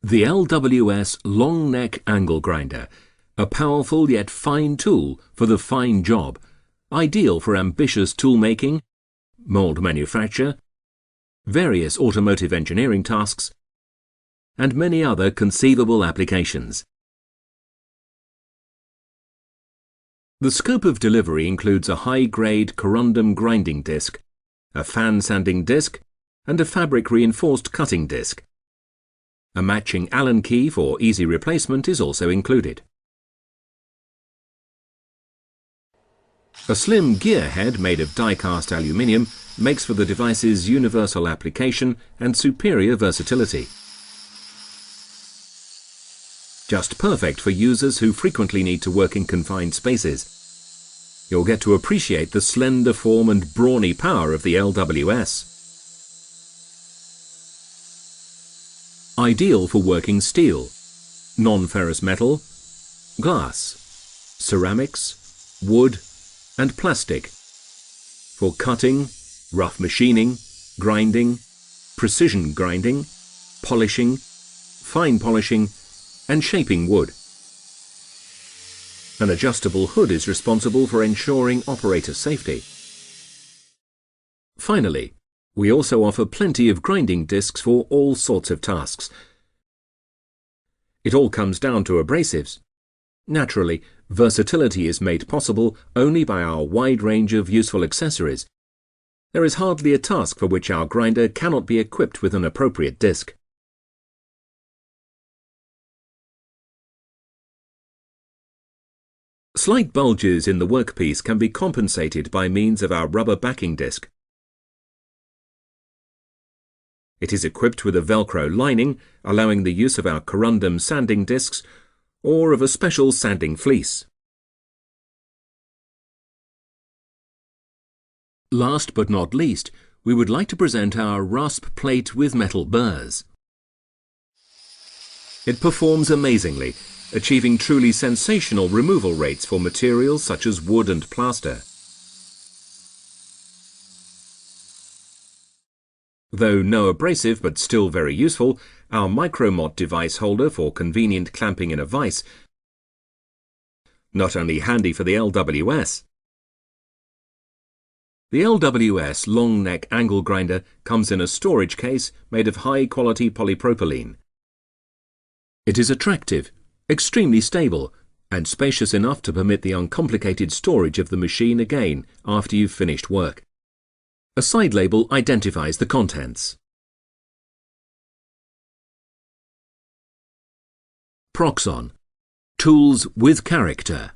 The LWS long neck angle grinder, a powerful yet fine tool for the fine job, ideal for ambitious tool making, mould manufacture, various automotive engineering tasks, and many other conceivable applications. The scope of delivery includes a high-grade corundum grinding disc, a fan sanding disc, and a fabric-reinforced cutting disc. A matching Allen key for easy replacement is also included. A slim gear head made of die-cast aluminium makes for the device's universal application and superior versatility. Just perfect for users who frequently need to work in confined spaces. You'll get to appreciate the slender form and brawny power of the LWS. Ideal for working steel, non-ferrous metal, glass, ceramics, wood, and plastic. For cutting, rough machining, grinding, precision grinding, polishing, fine polishing, and shaping wood. An adjustable hood is responsible for ensuring operator safety. Finally, we also offer plenty of grinding discs for all sorts of tasks. It all comes down to abrasives. Naturally, versatility is made possible only by our wide range of useful accessories. There is hardly a task for which our grinder cannot be equipped with an appropriate disc. Slight bulges in the workpiece can be compensated by means of our rubber backing disc. It is equipped with a Velcro lining, allowing the use of our corundum sanding discs or of a special sanding fleece. Last but not least, we would like to present our rasp plate with metal burrs. It performs amazingly, achieving truly sensational removal rates for materials such as wood and plaster. Though no abrasive but still very useful, our Micromot device holder for convenient clamping in a vise. Not only handy for the LWS. The LWS long neck angle grinder comes in a storage case made of high quality polypropylene. It is attractive, extremely stable, and spacious enough to permit the uncomplicated storage of the machine again after you've finished work. A side label identifies the contents. Proxxon. Tools with character.